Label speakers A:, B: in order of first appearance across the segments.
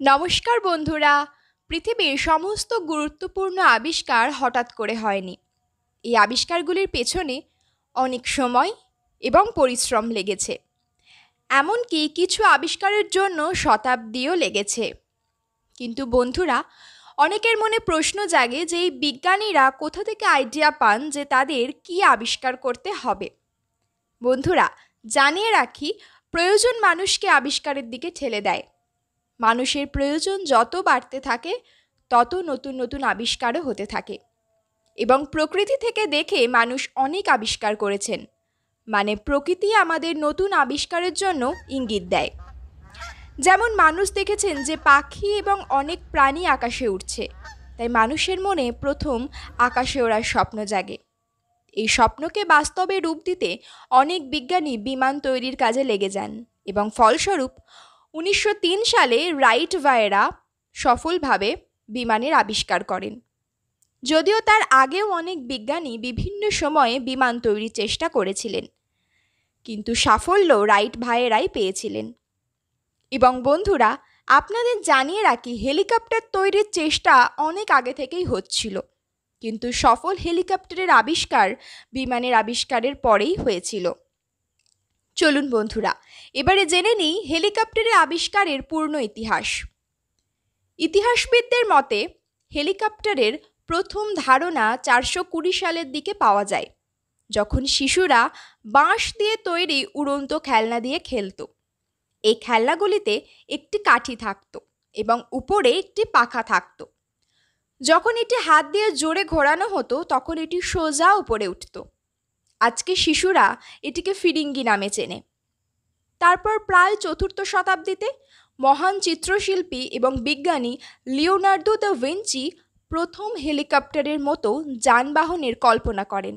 A: নমস্কার বন্ধুরা। পৃথিবীর সমস্ত গুরুত্বপূর্ণ আবিষ্কার হঠাৎ করে হয়নি। এই আবিষ্কারগুলির পেছনে অনেক সময় এবং পরিশ্রম লেগেছে। এমনকি কিছু আবিষ্কারের জন্য শতাব্দীও লেগেছে। কিন্তু বন্ধুরা, অনেকের মনে প্রশ্ন জাগে যে এই বিজ্ঞানীরা কোথা থেকে আইডিয়া পান যে তাদের কী আবিষ্কার করতে হবে। বন্ধুরা, জানিয়ে রাখি, প্রয়োজন মানুষকে আবিষ্কারের দিকে ঠেলে দেয়। মানুষের প্রয়োজন যত বাড়তে থাকে তত নতুন নতুন আবিষ্কারও হতে থাকে এবং প্রকৃতি থেকে দেখে মানুষ অনেক আবিষ্কার করেছেন। মানে প্রকৃতি আমাদের নতুন আবিষ্কারের জন্য ইঙ্গিত দেয়। যেমন মানুষ দেখেছেন যে পাখি এবং অনেক প্রাণী আকাশে উঠছে, তাই মানুষের মনে প্রথম আকাশে ওড়ার স্বপ্ন জাগে। এই স্বপ্নকে বাস্তবে রূপ দিতে অনেক বিজ্ঞানী বিমান তৈরির কাজে লেগে যান এবং ফলস্বরূপ 1903 সালে রাইট ভাইয়েরা সফলভাবে বিমানের আবিষ্কার করেন। যদিও তার আগেও অনেক বিজ্ঞানী বিভিন্ন সময়ে বিমান তৈরির চেষ্টা করেছিলেন, কিন্তু সাফল্য রাইট ভাইয়েরাই পেয়েছিলেন। এবং বন্ধুরা, আপনাদের জানিয়ে রাখি, হেলিকপ্টার তৈরির চেষ্টা অনেক আগে থেকেই হচ্ছিল, কিন্তু সফল হেলিকপ্টারের আবিষ্কার বিমানের আবিষ্কারের পরেই হয়েছিল। চলুন বন্ধুরা, এবারে জেনে নিই হেলিকপ্টারের আবিষ্কারের পূর্ণ ইতিহাস। ইতিহাসবিদদের মতে হেলিকপ্টারের প্রথম ধারণা 420 সালের দিকে পাওয়া যায়, যখন শিশুরা বাঁশ দিয়ে তৈরি উড়ন্ত খেলনা দিয়ে খেলত। এই খেলনাগুলিতে একটি কাঠি থাকত এবং উপরে একটি পাখা থাকত। যখন এটি হাত দিয়ে জোরে ঘোরানো হতো তখন এটি সোজা উপরে উঠত। আজকে শিশুরা এটিকে ফিরিঙ্গি নামে চেনে। তারপর প্রায় 4th শতাব্দীতে মহান চিত্রশিল্পী এবং বিজ্ঞানী লিওনার্দো দ্য ভিঞ্চি প্রথম হেলিকপ্টারের মতো যানবাহনের কল্পনা করেন।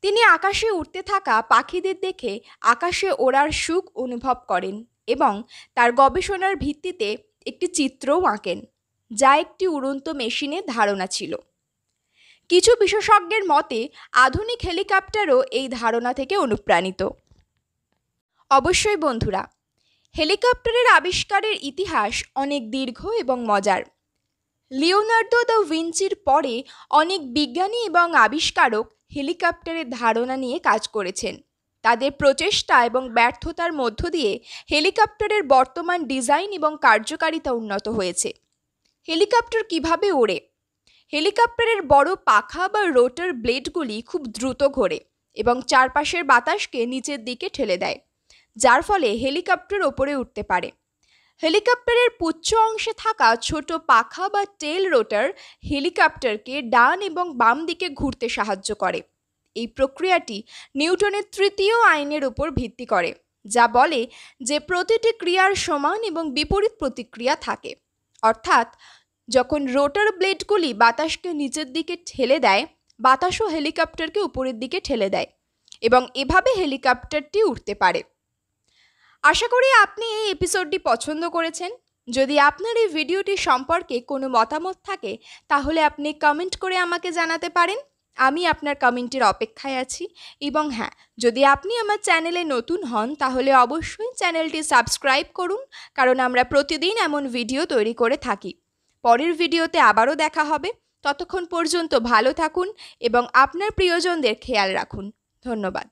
A: তিনি আকাশে উড়তে থাকা পাখিদের দেখে আকাশে ওড়ার সুখ অনুভব করেন এবং তার গবেষণার ভিত্তিতে একটি চিত্রও আঁকেন, যা একটি উড়ন্ত মেশিনের ধারণা ছিল। কিছু বিশেষজ্ঞের মতে আধুনিক হেলিকপ্টারও এই ধারণা থেকে অনুপ্রাণিত। অবশ্যই বন্ধুরা, হেলিকপ্টারের আবিষ্কারের ইতিহাস অনেক দীর্ঘ এবং মজার। লিওনার্দো দ্য ভিঞ্চির পরে অনেক বিজ্ঞানী এবং আবিষ্কারক হেলিকপ্টারের ধারণা নিয়ে কাজ করেছেন। তাদের প্রচেষ্টা এবং ব্যর্থতার মধ্য দিয়ে হেলিকপ্টারের বর্তমান ডিজাইন এবং কার্যকারিতা উন্নত হয়েছে। হেলিকপ্টার কিভাবে ওড়ে? হেলিকপ্টারের বড় পাখা বা রোটার ব্লেডগুলি খুব দ্রুত ঘোরে এবং চারপাশের বাতাসকে নিচের দিকে ঠেলে দেয়, যার ফলে হেলিকপ্টার ওপরে উঠতে পারে। হেলিকপ্টারের পুচ্ছ অংশে থাকা ছোট পাখা বা টেল রোটার হেলিকপ্টারকে ডান এবং বাম দিকে ঘুরতে সাহায্য করে। এই প্রক্রিয়াটি নিউটনের তৃতীয় আইনের উপর ভিত্তি করে, যা বলে যে প্রতিটি ক্রিয়ার সমান এবং বিপরীত প্রতিক্রিয়া থাকে। অর্থাৎ যখন রোটার ব্লেডগুলি বাতাসকে নিচের দিকে ঠেলে দেয়, বাতাসও হেলিকপ্টারকে উপরের দিকে ঠেলে দেয় এবং এভাবে হেলিকপ্টারটি উঠতে পারে। আশা করি আপনি এই এপিসোডটি পছন্দ করেছেন। যদি আপনার এই ভিডিওটি সম্পর্কে কোনো মতামত থাকে তাহলে আপনি কমেন্ট করে আমাকে জানাতে পারেন। আমি আপনার কমেন্টের অপেক্ষায় আছি। এবং হ্যাঁ, যদি আপনি আমার চ্যানেলে নতুন হন তাহলে অবশ্যই চ্যানেলটি সাবস্ক্রাইব করুন, কারণ আমরা প্রতিদিন এমন ভিডিও তৈরি করে থাকি। পরের ভিডিওতে আবারও দেখা হবে। ততক্ষণ পর্যন্ত ভালো থাকুন এবং আপনার প্রিয়জনদের খেয়াল রাখুন। ধন্যবাদ।